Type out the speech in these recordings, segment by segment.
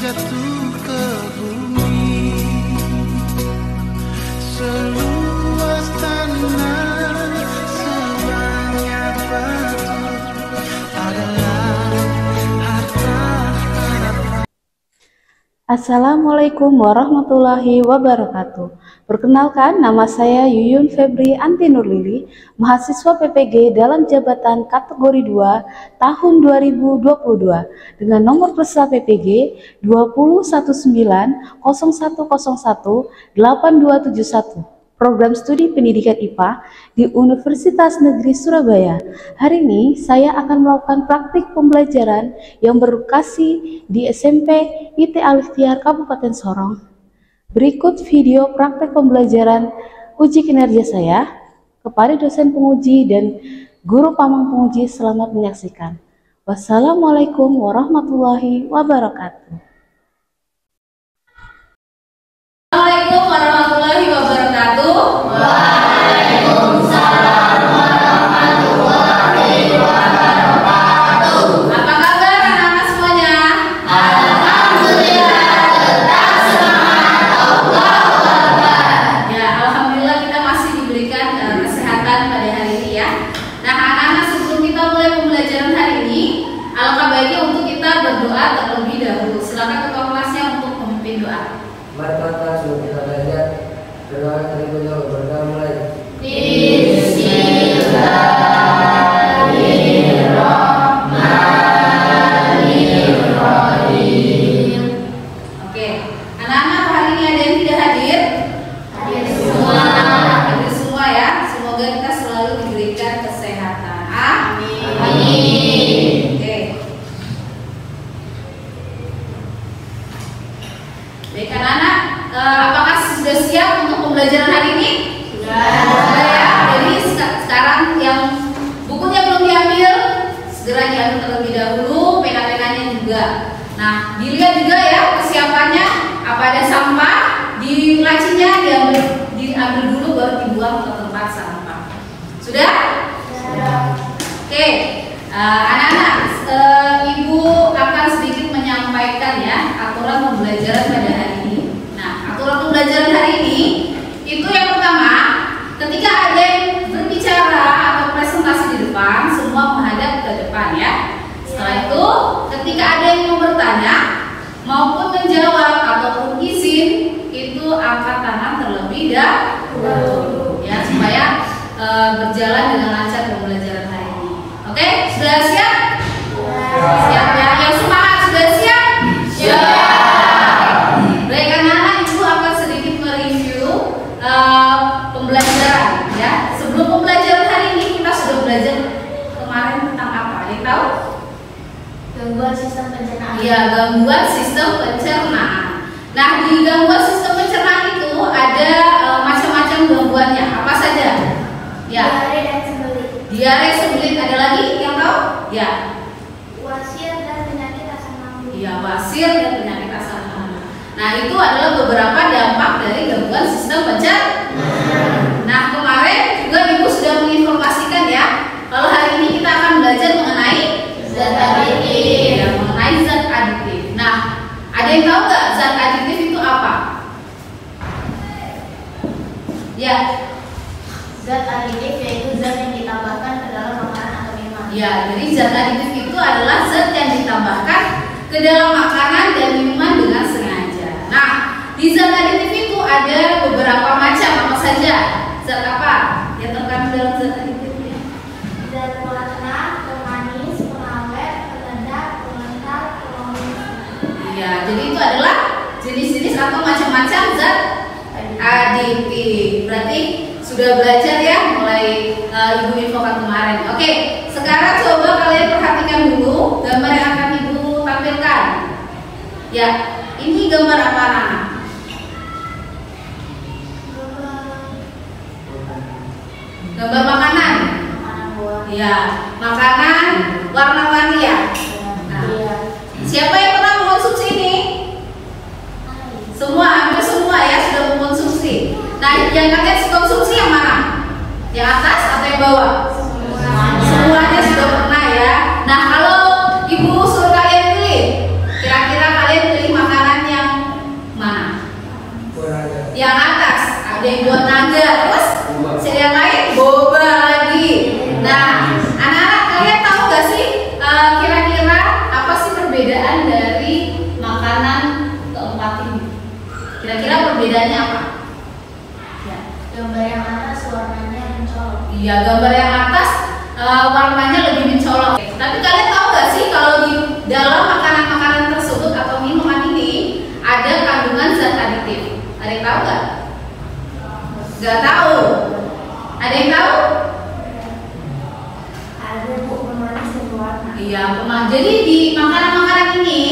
jatuh ke bumi, seluas tanah sebanyak batu adalah harta harapan. Assalamualaikum warahmatullahi wabarakatuh. Perkenalkan, nama saya Yuyun Febri Anti Nurlili, mahasiswa PPG dalam jabatan kategori 2 tahun 2022 dengan nomor peserta PPG 2019010182271 program studi pendidikan IPA di Universitas Negeri Surabaya. Hari ini saya akan melakukan praktik pembelajaran yang berlokasi di SMP IT Al-Ikhtiar Kabupaten Sorong. Berikut video praktek pembelajaran uji kinerja saya kepada dosen penguji dan guru pamong penguji. Selamat menyaksikan. Wassalamualaikum warahmatullahi wabarakatuh. Assalamualaikum warahmatullahi wabarakatuh. Waalaikumsalam warahmatullahi wabarakatuh. Apa kabar anak-anak semuanya? Alhamdulillah, tetap semangat. Allahu Akbar. Ya, alhamdulillah kita masih diberikan kesehatan pada hari ini ya. Nah, anak-anak, sebelum kita mulai pembelajaran hari ini, alangkah baiknya untuk kita berdoa terlebih dahulu. Silakan ketua kelasnya untuk memimpin doa. Mari kita sebelum kita belajar berdoa terlebih dahulu. Berdoa mulai. Bismillahirrahmanirrahim. Oke, anak-anak, hari ini ada yang tidak hadir? Hadir Semua. Hadir semua ya. Semoga kita selalu diberikan kesehatan. Amin. Amin. Oke. Baik anak-anak, apakah sudah siap untuk pembelajaran hari ini? Sudah ya. Jadi sekarang yang bukunya belum diambil, segera diambil terlebih dahulu, pena-penanya juga. Nah, dilihat juga ya kesiapannya. Apa ada sampah di lacinya, diambil dulu baru dibuang ke tempat sampah. Sudah? Oke, anak-anak, ibu akan sedikit menyampaikan ya aturan pembelajaran pada hari ini. Nah, aturan pembelajaran hari ini itu yang pertama, ketika ada yang berbicara atau presentasi di depan, semua menghadap ke depan ya. Setelah itu, ketika ada yang mau bertanya maupun menjawab ataupun izin, itu angkat tangan terlebih dahulu ya, supaya berjalan dengan lancar pembelajaran hari ini. Oke, sudah siap? Siap ya. Yang semangat sudah siap? Siap. Baik anak-anak, ibu akan sedikit mereview pembelajaran ya. Sebelum pembelajaran hari ini kita sudah belajar kemarin tentang apa? Ada yang tahu? Gangguan sistem pencernaan. Iya, gangguan sistem pencernaan. Nah, di gangguan sistem pencernaan itu ada macam-macam gangguannya. Apa saja? Ya. Diare dan sembelit. Diare, sembelit, ada lagi yang tahu? Ya. Wasir dan penyakit asam lambung. Iya, wasir dan penyakit asam lambung. Nah, itu adalah beberapa dampak dari gangguan sistem pencernaan. Nah, kemarin juga ibu sudah menginformasikan ya, kalau hari ini kita akan belajar mengenai Zat aditif. ya, mengenai zat aditif. Nah, ada yang tahu nggak zat aditif itu apa? Ya, Zat aditif yaitu zat yang ditambahkan ke dalam makanan atau minuman. ya. Jadi zat aditif itu adalah zat yang ditambahkan ke dalam makanan dan minuman dengan sengaja. Nah, di zat aditif itu ada beberapa macam. Apa saja? Zat apa yang terkandung dalam zat aditifnya? Zat pewarna, pemanis, pengawet, penyedap, pengental, pengemis. Iya, jadi itu adalah jenis-jenis atau macam-macam zat aditif. Berarti sudah belajar ya, mulai ibu infokan kemarin. Oke, sekarang coba kalian perhatikan dulu gambar yang akan ibu tampilkan. Ya, ini gambar apa anak? Gambar makanan. Makanan buah. Iya, makanan warna-warni ya. Nah, Iya. siapa yang pernah mengonsumsi ini? Semua, hampir semua ya sudah mengkonsumsi. Nah, yang kalian konsumsi yang mana? Yang atas atau yang bawah? Semuanya sudah pernah ya. Nah, kalau ibu suruh kalian pilih, kira-kira kalian pilih makanan Ya, gambar yang atas warnanya lebih mencolok. Tapi kalian tahu nggak sih kalau di dalam makanan-makanan tersebut atau minuman ini ada kandungan zat aditif? Ada yang tahu nggak? Nggak tahu. Ada yang tahu? Ada Bu, pemanis dan pewarna. Iya, jadi di makanan-makanan ini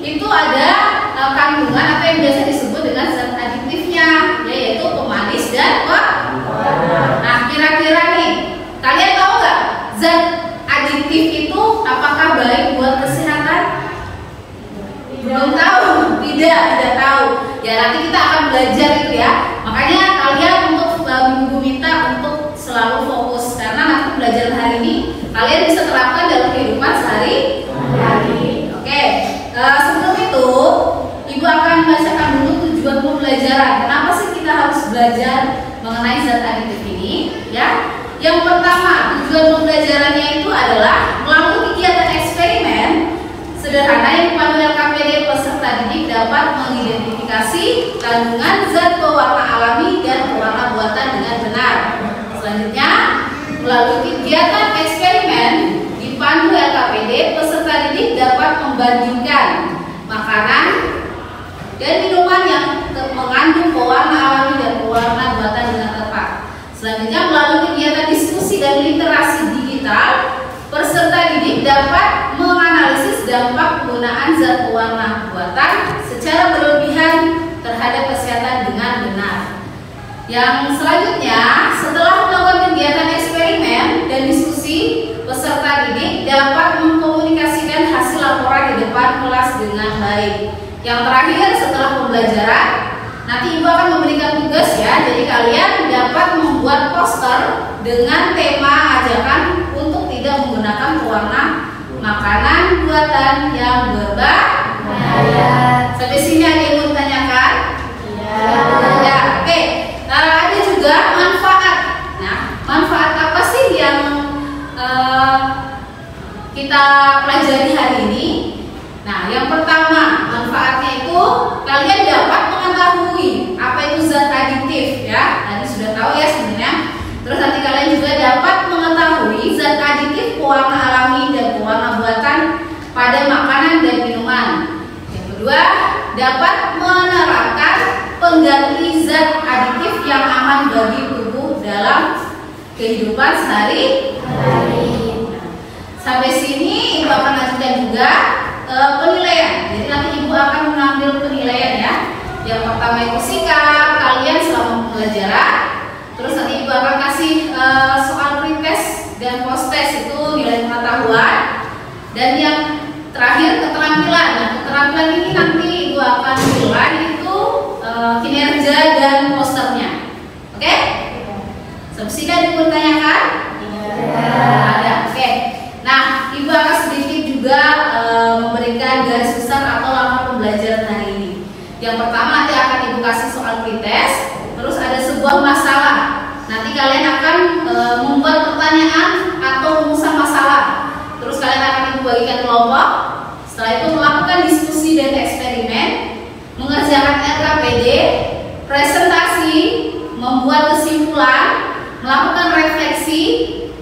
itu ada kandungan atau yang biasa disebut dengan zat aditifnya, yaitu pemanis dan pewarna. Nah, kira-kira nih, kalian tahu nggak zat aditif itu apakah baik buat kesehatan? Belum tahu, tidak tahu. Ya, nanti kita akan belajar itu ya. Makanya kalian untuk Ibu minta untuk selalu fokus karena nanti pembelajaran hari ini kalian bisa terapkan dalam kehidupan sehari-hari. Oke, sebelum itu Ibu akan membacakan dulu tujuan pembelajaran. Kenapa sih kita harus belajar mengenai zat aditif ini? Ya, yang pertama tujuan pembelajarannya itu adalah melalui kegiatan eksperimen sederhana yang dipandu LKPD peserta didik dapat mengidentifikasi kandungan zat pewarna alami dan pewarna buatan dengan benar. Selanjutnya, melalui kegiatan eksperimen dipandu LKPD peserta didik dapat membandingkan makanan dan minuman yang mengandung pewarna alami dan pewarna buatan dengan tepat. Selanjutnya, melalui kegiatan diskusi dan literasi digital, peserta didik dapat menganalisis dampak penggunaan zat pewarna buatan secara berlebihan terhadap kesehatan dengan benar. Yang selanjutnya, setelah melakukan kegiatan eksperimen dan diskusi, peserta didik dapat mengkomunikasikan hasil laporan di depan kelas dengan baik. Yang terakhir, setelah pembelajaran, nanti Ibu akan memberikan tugas ya. Jadi kalian dapat membuat poster dengan tema ajakan untuk tidak menggunakan pewarna makanan buatan yang berbahaya. Sampai sini ada yang mau ditanyakan? Ya, oke. Ada juga manfaat. Nah, manfaat apa sih yang kita pelajari hari ini? Nah, yang pertama manfaatnya itu kalian dapat mengetahui apa itu zat aditif ya. Tadi sudah tahu ya sebenarnya. Terus nanti kalian juga dapat mengetahui zat aditif pewarna alami dan pewarna buatan pada makanan dan minuman. Yang kedua, dapat menerapkan pengganti zat aditif yang aman bagi tubuh dalam kehidupan sehari-hari. Sampai sini Ibu akan lanjutkan juga penilaian. Jadi nanti Ibu akan mengambil penilaian ya. Yang pertama itu sikap kalian selama pembelajaran. Terus nanti Ibu akan kasih soal pretest dan post-test itu nilai pengetahuan. Dan yang terakhir keterampilan. Nah, keterampilan ini nanti Ibu akan nilai itu kinerja dan posternya. Oke? Sampai sini ada yang bertanyakan? Ada. Oke. Nah, Ibu akan sedikit juga memberikan garis besar atau langkah pembelajaran hari ini. Yang pertama nanti akan Ibu kasih soal pretest, terus ada sebuah masalah. Nanti kalian akan membuat pertanyaan atau rumusan masalah. Terus kalian akan Ibu bagikan kelompok. Setelah itu melakukan diskusi dan eksperimen, mengerjakan LKPD, presentasi, membuat kesimpulan, melakukan refleksi,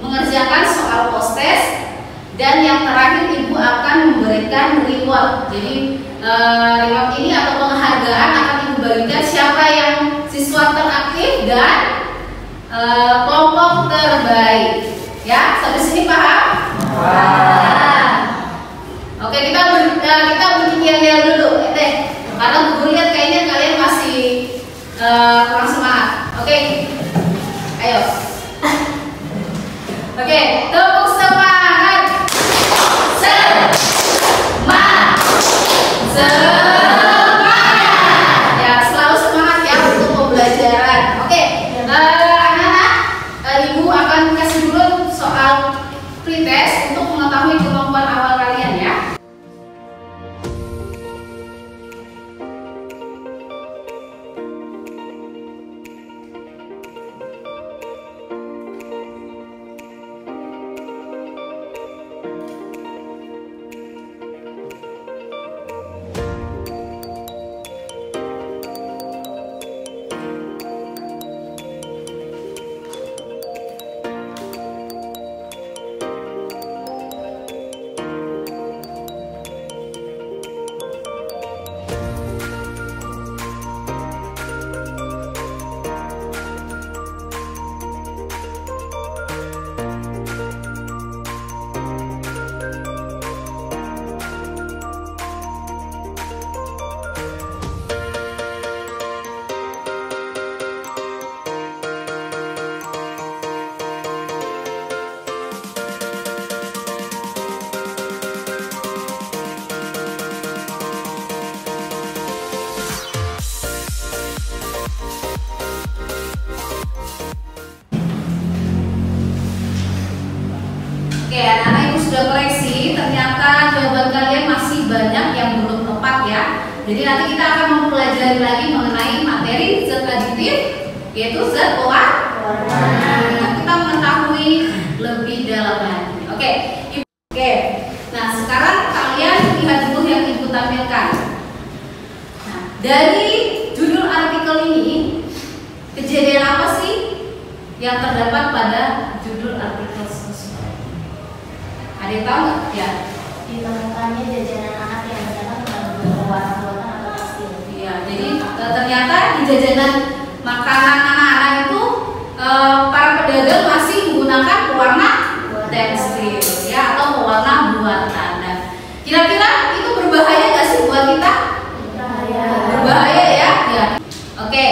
mengerjakan soal post-test. Dan yang terakhir Ibu akan memberikan reward. Jadi reward ini atau penghargaan akan Ibu bagikan siapa yang siswa teraktif dan kelompok terbaik. Ya, sampai sini paham? Oke, kita berbicara dulu. Karena Bu lihat kayaknya kalian masih kurang semangat. Oke, ayo. Oke, tepuk semangat. Semangat. Ya, selalu semangat ya untuk pembelajaran. Oke, anak-anak, Ibu akan kasih dulu soal pretest untuk mengetahui kemampuan awal kalian ya. Oke, anak-anak ibu sudah koreksi, ternyata jawaban kalian masih banyak yang belum tepat ya. Jadi nanti kita akan mempelajari lagi mengenai materi zat aditif, yaitu zat pewarna. Kita mengetahui lebih dalam lagi. Oke, ibu. Oke. Nah, sekarang kalian lihat dulu yang ibu tampilkan. Nah, dari judul artikel ini, kejadian apa sih yang terdapat pada judul artikel tersebut? Ada yang tahu nggak? Ya. Ditemukannya jajanan anak yang terdapat mengandung pewarna buatan atau tekstil. Iya, jadi ternyata di jajanan makanan anak-anak itu para pedagang masih menggunakan pewarna tekstil ya, atau pewarna buatan. Nah, kira-kira itu berbahaya nggak sih buat kita? Berbahaya ya. Ya. Oke,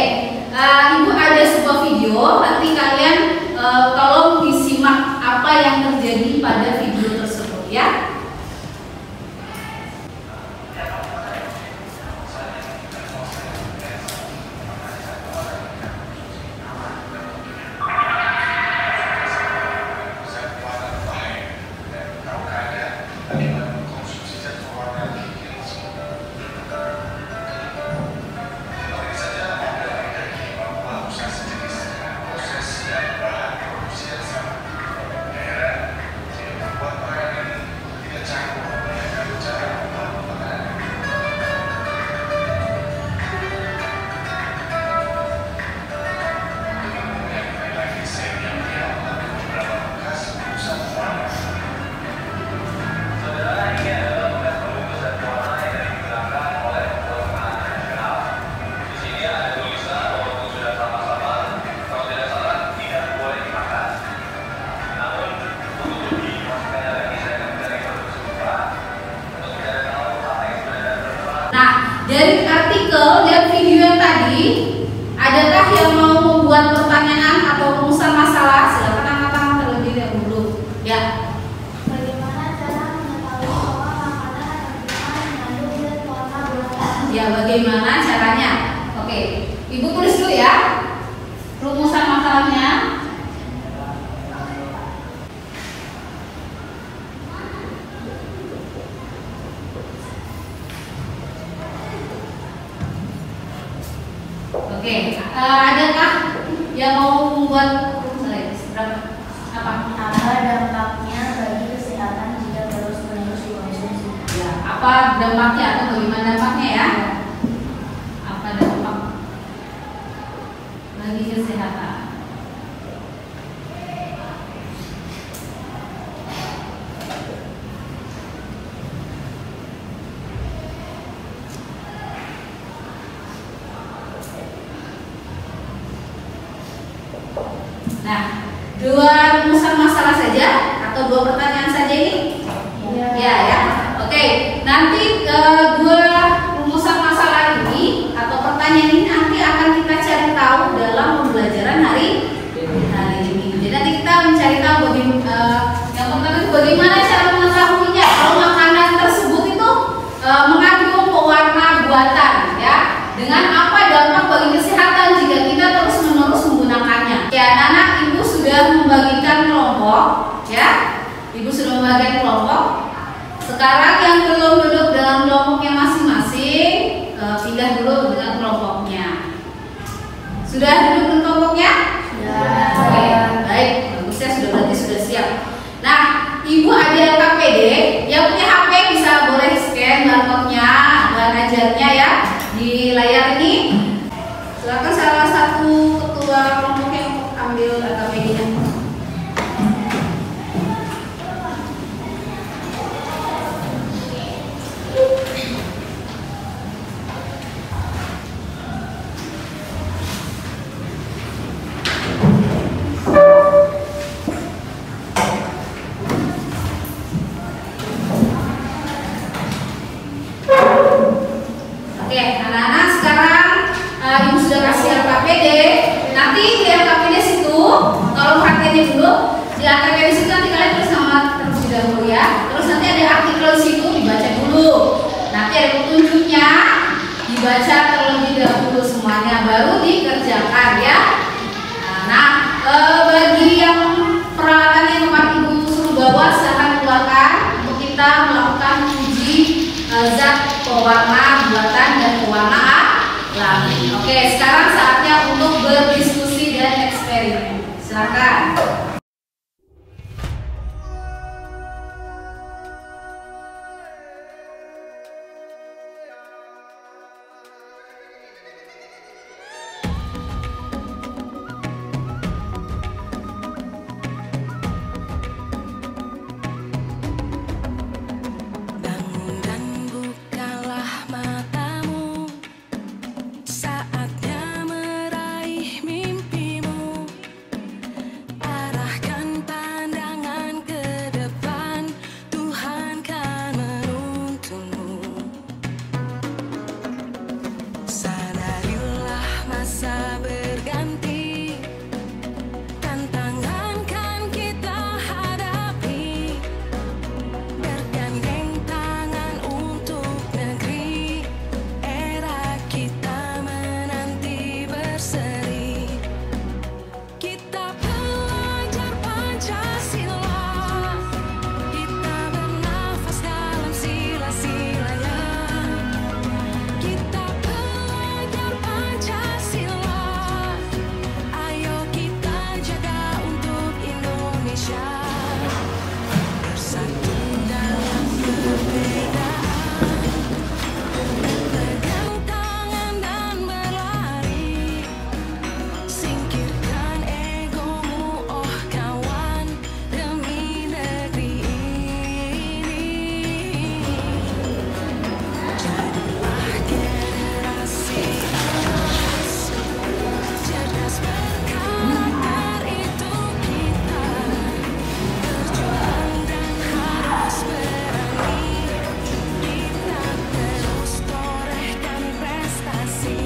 ibu ada sebuah video, nanti kalian tolong disimak apa yang terjadi pada video tersebut ya. Dari artikel dan video yang tadi, adakah yang mau membuat pertanyaan atau rumusan masalah? Silakan angkat tangan terlebih dahulu. Ya. Bagaimana cara mengetahui bahwa makanan mengandung zat pewarna buatan? Ya, bagaimana caranya? Oke, ibu tulis dulu ya rumusan masalahnya. Oke, adakah yang mau membuat berapa? Apa dampaknya bagi kesehatan jika terus-menerus dikonsumsi? Ya, apa dampaknya atau bagaimana dampaknya ya? Apa dampak bagi kesehatan? Nah, dua rumusan masalah saja atau dua pertanyaan saja ini? Ya, ya. Oke, nanti dua rumusan masalah ini atau pertanyaan ini nanti akan kita cari tahu dalam pembelajaran hari ini. Jadi nanti kita mencari tahu yang pertama itu bagaimana cara mengetahuinya kalau makanan tersebut itu mengandung pewarna buatan, ya. Dengan apa dampak bagi kesehatan jika kita terus-menerus menggunakannya? Ya, anak-anak, ibu sudah membagikan kelompok, ya. Ibu sudah membagikan kelompok. Sekarang yang belum duduk dalam kelompoknya masing-masing, pindah dulu dengan kelompoknya. Sudah duduk dengan kelompoknya? Sudah. Oke, baik. Bagusnya sudah, berarti sudah siap. Nah, ibu ada LKPD, yang punya HP bisa boleh scan barcode-nya, bahan ajarnya ya di layar ini. Silakan salah satu ketua kelompoknya untuk ambil LKPD-nya. Oke, anak-anak, sekarang ibu sudah kasih LKPD. Nanti di LKPD situ, kalau perhatiannya dulu, di LKPD situ nanti kalian tulis nama terlebih dahulu ya. Terus nanti ada artikel situ dibaca dulu. Nanti ada petunjuknya, dibaca terlebih dahulu semuanya, baru dikerjakan ya. Nah, bagi yang peralatan yang tempat ibu suruh bawa, pewarna buatan dan pewarna alami. Oke, sekarang saatnya untuk berdiskusi dan eksperimen. Silakan. Bangun dan bukalah matamu, saatnya meraih mimpimu. Arahkan pandangan ke depan, Tuhan kan menuntunmu. Sadarilah masa berganti, tantangan kan kita hadapi. Bergandeng tangan untuk negeri, era kita menanti berseri. Kita belajar Pancasila, kita bernafas dalam sila-silanya. Kita belajar Pancasila, ayo kita jaga untuk Indonesia. Bersatu dalam perbedaan, berpegang tangan dan berlari. Singkirkan egomu, oh kawan, demi negeri ini. Jadilah generasi emas, cerdas berkarakter itu kita. Berjuang dan harus berani, kita terus torehkan prestasi.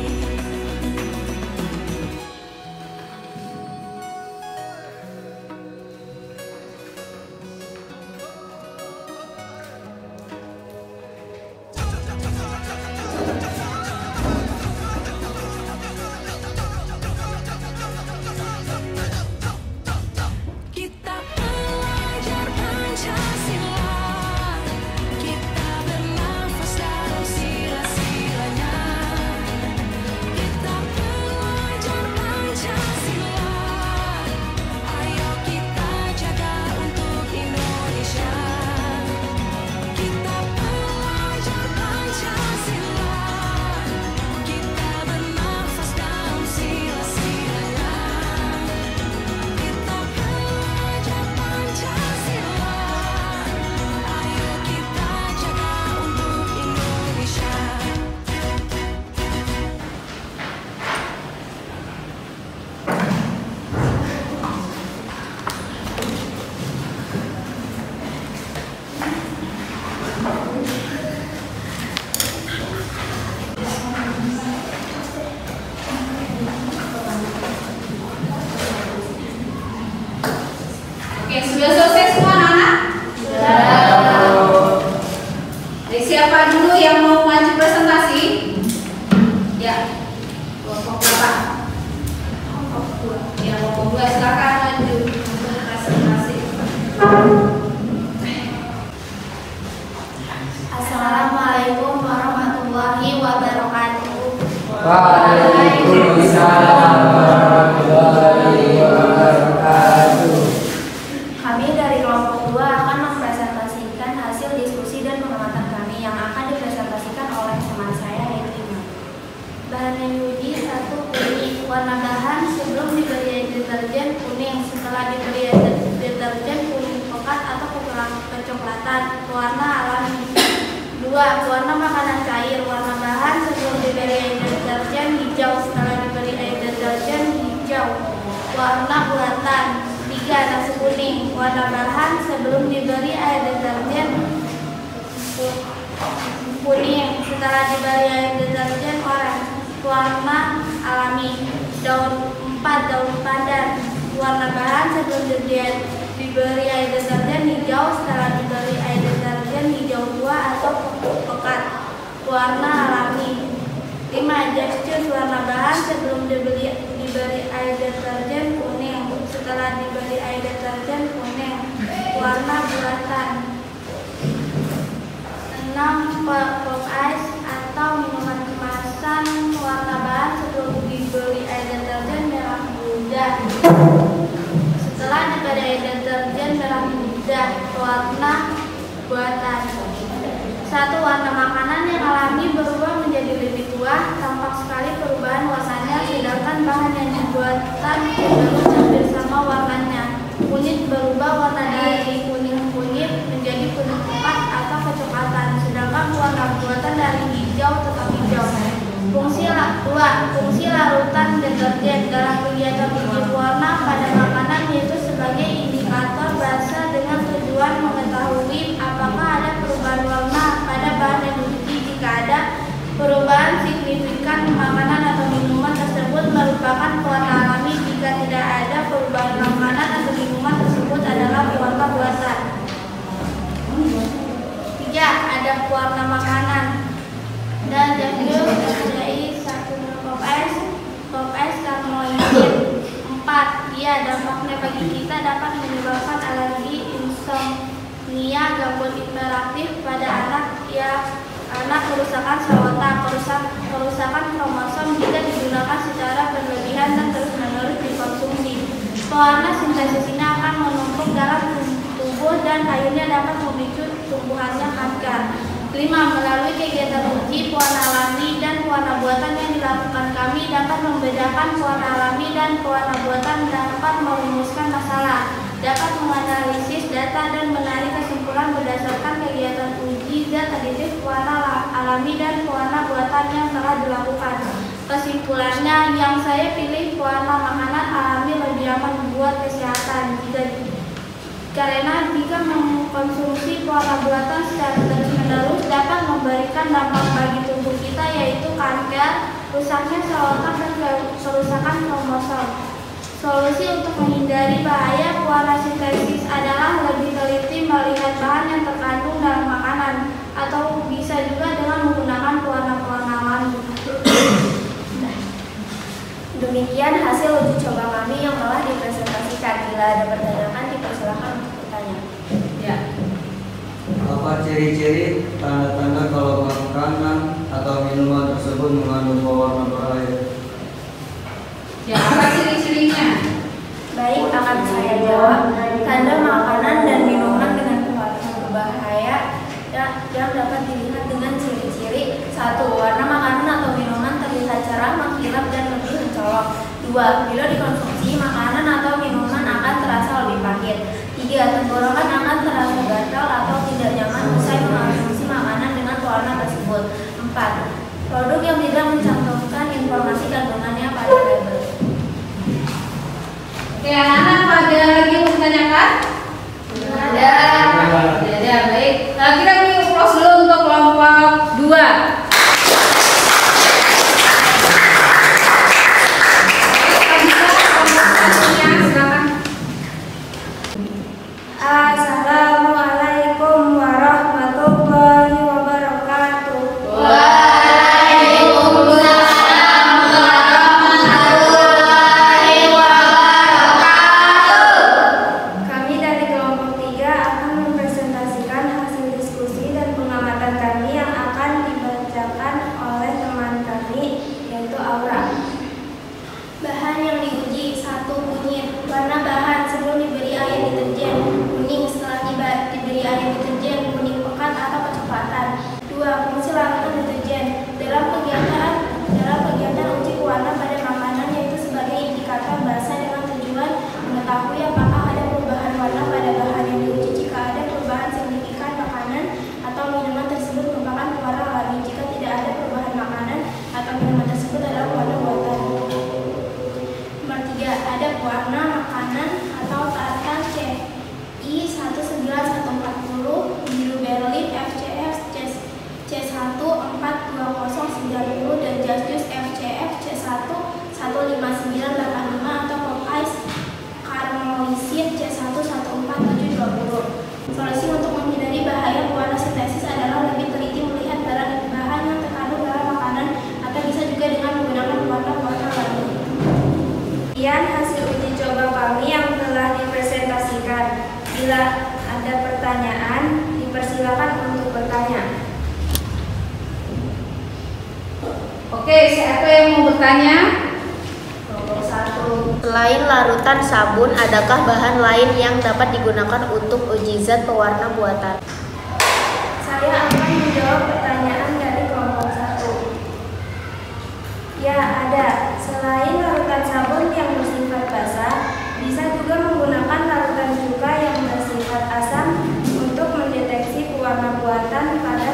Kita belajar Pancasila, kita bernafas dalam sila-silanya. Kita belajar Pancasila, ayo kita jaga untuk Indonesia. Kita belajar Pancasila, kita bernafas dalam sila-silanya. Kita belajar Pancasila, ayo kita jaga untuk Indonesia. Oke, sudah selesai semua anak-anak? Dari siapa dulu yang mau maju presentasi? Ya, kelompok berapa? Ya, kelompok 2 silakan maju presentasi. Assalamualaikum warahmatullahi wabarakatuh. Waalaikumsalam warahmatullahi wabarakatuh. Kami dari kelompok 2 akan mempresentasikan hasil diskusi dan pengamatan kami yang akan dipresentasikan oleh teman saya yaitu Imam. Bahan yang diuji 1 kuning. Warna bahan sebelum diberi air deterjen kuning, setelah diberi air deterjen kuning pekat atau kecoklatan. Warna alami. 2. Warna makanan cair. Warna bahan sebelum diberi air deterjen hijau, setelah diberi air deterjen hijau. Warna bulatan. 3. Nasi kuning. Warna bahan sebelum diberi air deterjen kuning, setelah diberi air deterjen oranye. Warna alami. 4. Daun pandan. Warna bahan sebelum diberi air deterjen hijau, setelah diberi air deterjen hijau tua atau pekat. Warna alami. 5. Jas jus. Warna bahan sebelum diberi air deterjen kuning, setelah diberi air deterjen kuning. Warna bulatan. 6. Pop ice Setelah dipadai deterjen dalam lidah pewarna buatan. 1. Warna makanan yang alami berubah menjadi lebih tua, tampak sekali perubahan warnanya, sedangkan bahan yang dibuatan cenderung hampir sama warnanya. Kunyit berubah warna dari kuning kunyit menjadi kuning pekat atau kecoklatan, sedangkan warna buatan dari hijau tetap hijau. Fungsi larutan deterjen dalam kegiatan uji warna pada makanan yaitu sebagai indikator basa dengan tujuan mengetahui apakah ada perubahan warna pada bahan yang diuji. Jika ada perubahan signifikan, makanan atau minuman tersebut merupakan pewarna alami. Jika tidak ada perubahan, makanan atau minuman tersebut adalah pewarna buatan. 3. Ada pewarna makanan dan FCI 1 pop es karmoisin. 4. Dia dampaknya bagi kita dapat menyebabkan alergi, insomnia, gangguan interaktif pada anak, kerusakan sarota, kerusakan kromosom jika digunakan secara berlebihan dan terus-menerus dikonsumsi. Pewarna sintesis ini akan menumpuk dalam tubuh dan akhirnya dapat memicu tumbuhannya kanker. 5. Melalui kegiatan uji pewarna alami dan pewarna buatan yang dilakukan kami dapat membedakan pewarna alami dan pewarna buatan, dapat merumuskan masalah, dapat menganalisis data dan menarik kesimpulan berdasarkan kegiatan uji zat aditif pewarna alami dan pewarna buatan yang telah dilakukan. Kesimpulannya, yang saya pilih pewarna makanan alami lebih aman buat kesehatan karena jika mengkonsumsi pewarna buatan secara terus-menerus dapat memberikan dampak bagi tubuh kita, yaitu kanker, rusaknya sel otak, dan kerusakan kromosom. Solusi untuk menghindari bahaya pewarna sintesis adalah lebih teliti melihat bahan yang terkandung dalam makanan, atau bisa juga dengan menggunakan pewarna-pewarna alami. Demikian hasil uji coba kami yang telah dipresentasikan. Bila ada pertanyaan, dipersilakan untuk bertanya. Ya. Apa ciri-ciri tanda-tanda kalau makanan atau minuman tersebut mengandung pewarna berbahaya? Ya, apa ciri-cirinya? Baik, akan saya jawab. Tanda makanan dan minuman dengan pewarna berbahaya yang dapat dilihat dengan ciri-ciri. 1. Warna makanan atau minuman terlihat cerah, mengkilap, dan lebih mencolok. 2. Bila dikonsumsi, makanan atau minuman akan terasa lebih pahit. 3. Tenggorokan akan terasa gatal atau tidak nyaman usai mengonsumsi makanan dengan pewarna tersebut. 4. Produk yang tidak mencantumkan informasi kandungannya pada label. Oke, anak-anak ada lagi yang ditanyakan? Ada. Ada, baik. Nah, kita close dulu untuk kelompok 2. Assalamualaikum warahmatullahi wabarakatuh. Waalaikumsalam warahmatullahi wabarakatuh. Kami dari kelompok 3 akan mempresentasikan hasil diskusi dan pengamatan kami yang akan dibacakan oleh teman kami, yaitu Aura. Bahan yang diuji: 1. Kunyit. Warna bahan sebelum diberi air deterjen kuning, setelah diberi air deterjen kuning pekat atau kecoklatan. 2. Fungsi larutan deterjen dalam kegiatan uji pewarna pada makanan, yaitu sebagai indikator basa dengan tujuan mengetahui apakah ada perubahan warna pada bahan yang diuji. Jika ada perubahan signifikan, makanan atau minuman tersebut merupakan pewarna alami. Jika tidak ada perubahan, makanan atau minuman tersebut adalah pewarna buatan. Nomor 3. Ada pewarna makanan atau tartan CI 19140, biru Berlin FCF C14290, dan Just FCF C11590 atau pop ice karmoisin C11470. Solusi untuk menghindari bahaya pewarna sintesis adalah lebih teliti melihat bahan yang terkandung dalam makanan, atau bisa juga dengan menggunakan pewarna-pewarna alami. Sekian hasil uji coba kami yang telah dipresentasikan. Bila ada pertanyaan, dipersilakan untuk bertanya. Oke, siapa yang mau bertanya? Nomor 1. Selain larutan sabun, adakah bahan lain yang dapat digunakan untuk uji zat pewarna buatan? Saya akan menjawab pertanyaan dari kelompok 1. Ya, ada. Selain larutan sabun yang bersifat basah, bisa juga menggunakan larutan cuka yang bersifat asam untuk mendeteksi pewarna buatan pada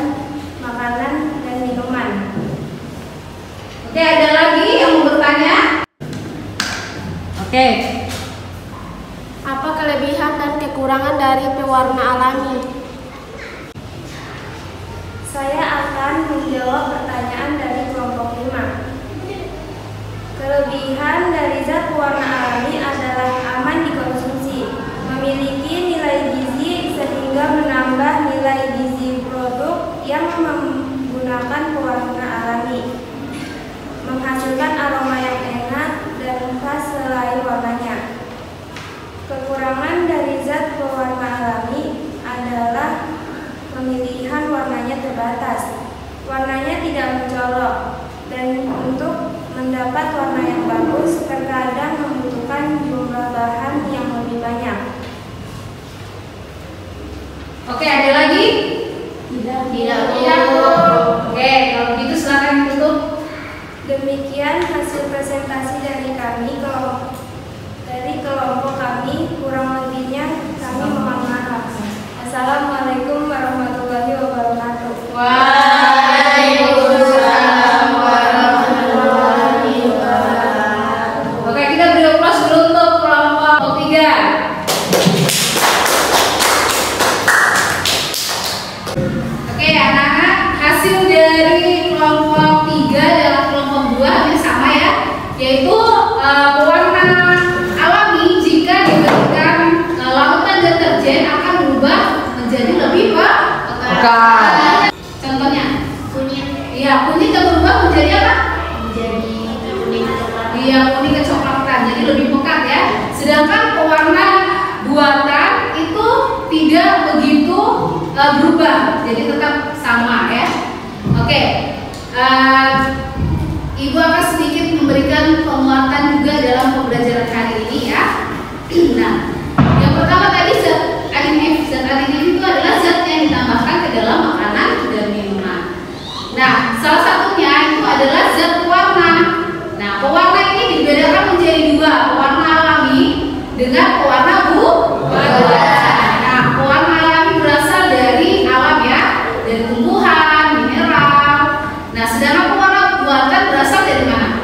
makanan dan minuman. Oke, ada lagi yang mau bertanya? Oke. Apa kelebihan dan kekurangan dari pewarna alami? Saya akan menjawab pertanyaan dari kelompok 5. Kelebihan dari zat pewarna alami adalah aman dikonsumsi, memiliki nilai gizi sehingga menambah nilai gizi produk yang menggunakan pewarna alami, menghasilkan aroma yang enak dan khas selai warnanya. Kekurangan dari zat pewarna alami adalah pemilihan warnanya terbatas. Warnanya tidak mencolok, dan untuk mendapat warna yang bagus terkadang membutuhkan jumlah bahan yang lebih banyak. Oke, ada lagi? Tidak. Oke, kalau begitu silakan tutup. Demikian hasil presentasi dari kami dari kelompok kami. Kurang lebihnya kami mohon maaf. Assalamualaikum warahmatullahi wabarakatuh. Waalaikumsalam warahmatullahi wabarakatuh. Oke, kita beri aplaus dulu untuk kelompok 3. Oke, anak-anak, hasil dari kelompok 3 dan kelompok 2 hampir sama ya, yaitu pewarna alami jika diberikan larutan deterjen akan berubah menjadi lebih pekat. Contohnya, kunyit. Iya, kunyit yang berubah menjadi apa? Menjadi kuning coklat. Iya, kuning kecoklatan, jadi lebih pekat ya. Sedangkan pewarna buatan itu tidak begitu berubah, jadi tetap sama ya. Oke, Ibu akan sedikit memberikan penguatan juga dalam pembelajaran hari ini ya. Nah, yang pertama tadi zat aditif. Zat aditif itu adalah zat yang ditambahkan ke dalam makanan dan minuman. Nah, salah satunya itu adalah zat pewarna. Nah, pewarna ini dibedakan menjadi 2, pewarna alami dengan pewarna buatan. Nah, pewarna alami berasal dari alam ya, dari tumbuhan, mineral. Nah, sedangkan pewarna buatan berasal dari mana?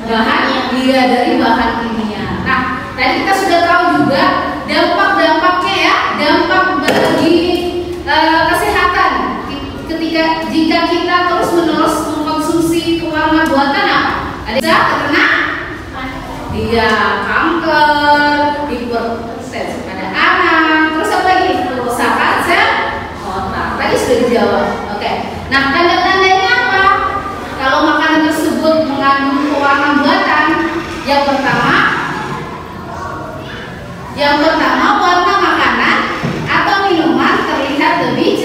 Bahan, iya, dari bahan kimia. Nah, tadi kita sudah tahu juga dampak-dampaknya ya, dampak bagi kesehatan jika kita terus-menerus mengkonsumsi pewarna buatan apa? Ada terkena? Iya, kanker, hipertensi pada anak, terus apa lagi? Kerusakan sel otak. Tadi sudah dijawab. Oke. Nah, tanda-tandanya apa? Kalau makanan tersebut mengandung pewarna buatan, yang pertama warna makanan atau minuman terlihat lebih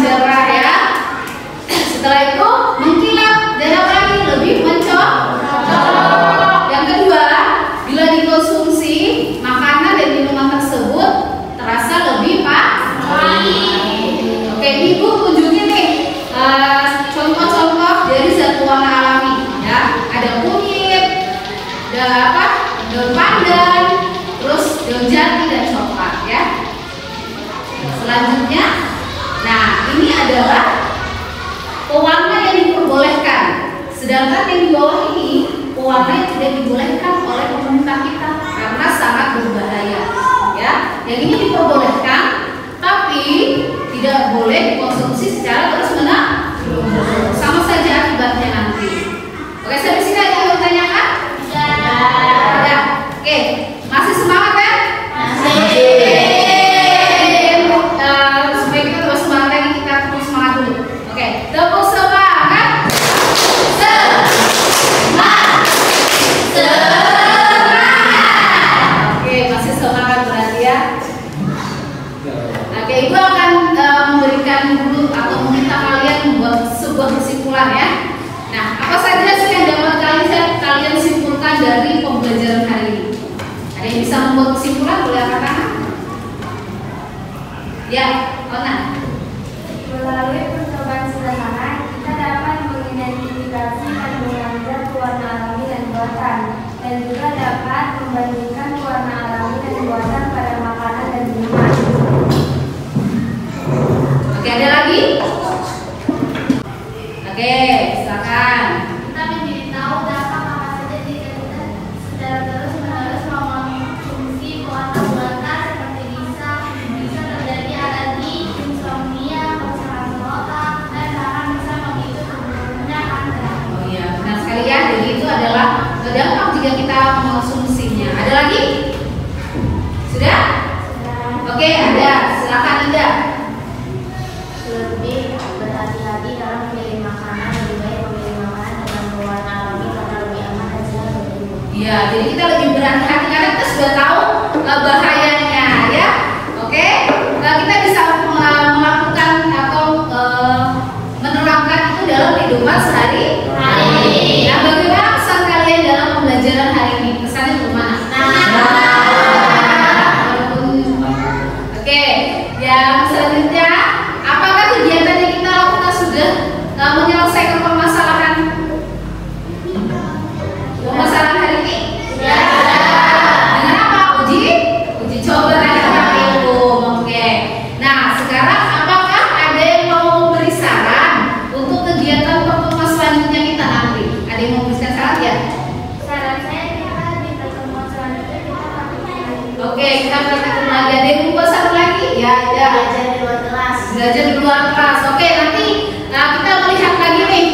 cerah ya. Setelah itu mengkilap dan apa lagi? Lebih mencolok. Yang kedua, bila dikonsumsi makanan dan minuman tersebut terasa lebih pahit. Oke, Ibu tunjukin nih contoh-contoh dari zat pewarna alami ya. Ada kunyit, ada apa? Daun pandan, terus daun jati dan coklat ya. Selanjutnya, nah ini adalah pewarna yang diperbolehkan. Sedangkan yang di bawah ini pewarna yang tidak dibolehkan oleh pemerintah kita karena sangat berbahaya ya. Yang ini diperbolehkan tapi tidak boleh dikonsumsi secara terus-menerus. Sama saja akibatnya nanti. Oke, sampai sini ada yang bertanyakan? Ada. Oke, masih semangat kan? Supaya kita terus semangat lagi, kita terus semangat dulu. Oke, tepuk semangat. Oke, masih semangat berarti ya. Oke, Ibu akan memberikan dulu atau meminta kalian membuat sebuah kesimpulan ya. Nah, apa saja sih yang dapat kalian simpulkan dari pembelajaran hari ini? Ada yang bisa membuat kesimpulan? Boleh angkat tangan? Ya, Ona. Melalui percobaan sederhana, kita dapat mengidentifikasi kandungan zat pewarna alami dan buatan, dan juga dapat membandingkan pewarna alami dan buatan pada makanan dan minuman. Oke, ada lagi? Oke, silakan. Kita menjadi tahu dapat apa saja jika kita secara terus-menerus mengkonsumsi pewarna buatan seperti bisa terjadi alergi, insomnia, kerusakan otak, dan bahkan bisa memicu tumbuhnya kanker. Oh iya, benar sekali ya. Jadi itu adalah dampak jika kita mengkonsumsinya. Ada lagi? Sudah? Oke, ada. Silakan Linda. Lebih berhati-hati dalam memilih makanan, lebih baik memilih makanan dengan pewarna alami karena lebih aman dan sehat bagi tubuh. Iya, jadi kita lebih berhati-hati karena kita sudah tahu bahayanya ya. Oke, kita bisa melakukan atau menerapkan itu dalam kehidupan sehari-hari. Nah, bagaimana pesan kalian dalam pembelajaran hari ini? Pesannya bagaimana? Oke, yang selanjutnya, apakah kegiatan yang kita lakukan sudah menyelesaikan permasalahan hari ini? Ya. Dengan apa? Uji coba tadi ilmu. Oke. Nah, sekarang apakah ada yang mau memberi saran untuk kegiatan pertemuan selanjutnya kita nanti? Ada yang mau memberikan saran ya? Saran saya kita di pertemuan selanjutnya kita praktikkan. Oke, kita praktekkan lagi. Ada yang mau satu lagi? Ya, ada. Belajar di luar kelas. Belajar di luar kelas. Oke, nanti kita melihat lagi nih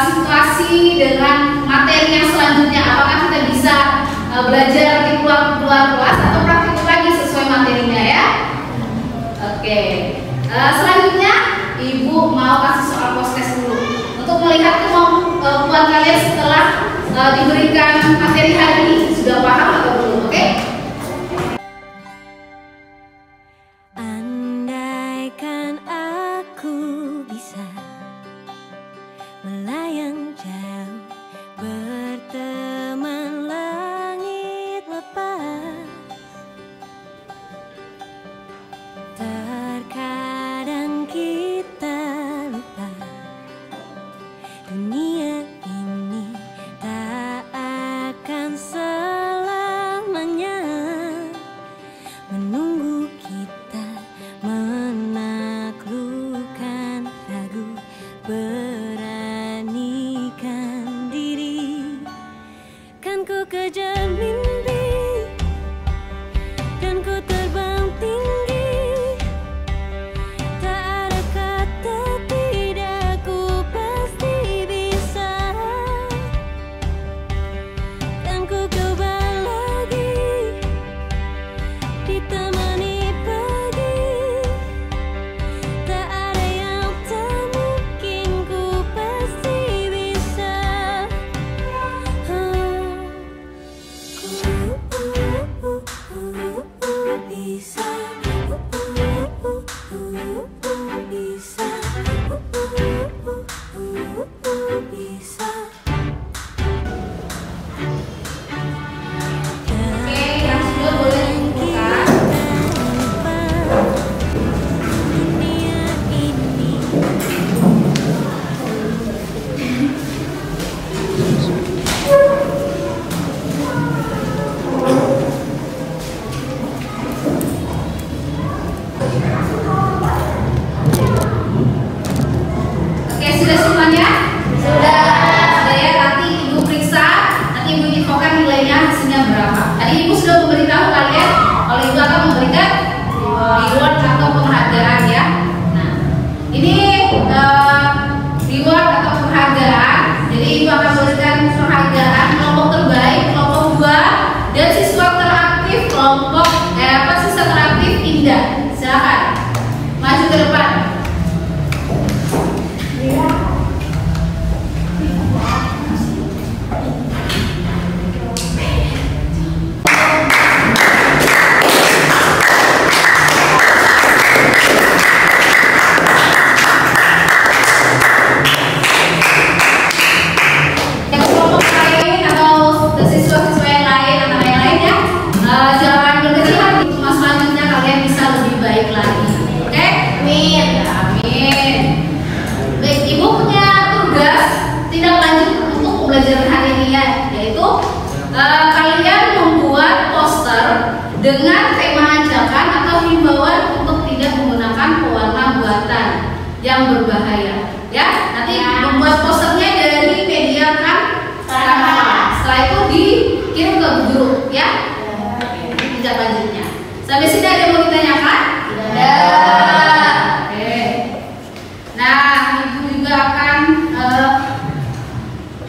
situasi dengan materi yang selanjutnya. Apakah kita bisa belajar di luar kelas atau praktik lagi sesuai materinya ya? Oke. Selanjutnya Ibu mau kasih soal post-test dulu untuk melihat kemampuan kalian setelah diberikan materi hari ini. Sudah paham atau belum? Oke? Andaikan aku bisa melayang jauh, berteman langit lepas. Terkadang kita lupa dunia ini tak akan selamanya menunggu kita menaklukkan ragu, beranikan diri. Kan ku kejar mimpi, kan ku terbang tinggi, tak ada kata tidak, ku pasti bisa. Kan ku coba lagi, ditemani pagi, tak ada yang tak mungkin, ku pasti bisa. Bisa, bisa. Oke, yang sudah boleh dibuka. Dunia ini Oke, sudah semuanya? Sudah. Sudah ya, nanti Ibu periksa, nanti Ibu infokan nilainya hasilnya berapa. Tadi Ibu sudah memberitahu kalian kalau Ibu akan memberikan reward atau penghargaan ya. Nah, ini reward atau penghargaan. Jadi Ibu akan memberikan penghargaan kelompok terbaik, kelompok 2, dan siswa teraktif kelompok siswa teraktif Indah. Silakan maju ke depan. Yang kelompok lain atau siswa dengan tema ajakan atau himbauan untuk tidak menggunakan pewarna buatan yang berbahaya. Ya, nanti membuat posternya dari media Canva. Setelah itu dikirim ke guru, ya. Tindak lanjutnya. Sampai sini ada yang mau ditanyakan? Tidak. Oke. Nah, ibu juga akan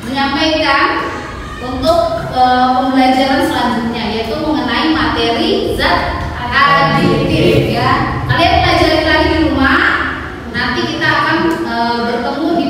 menyampaikan untuk pembelajaran selanjutnya, yaitu mengenai materi zat aditif. Ya, kalian pelajari lagi di rumah. Nanti kita akan bertemu di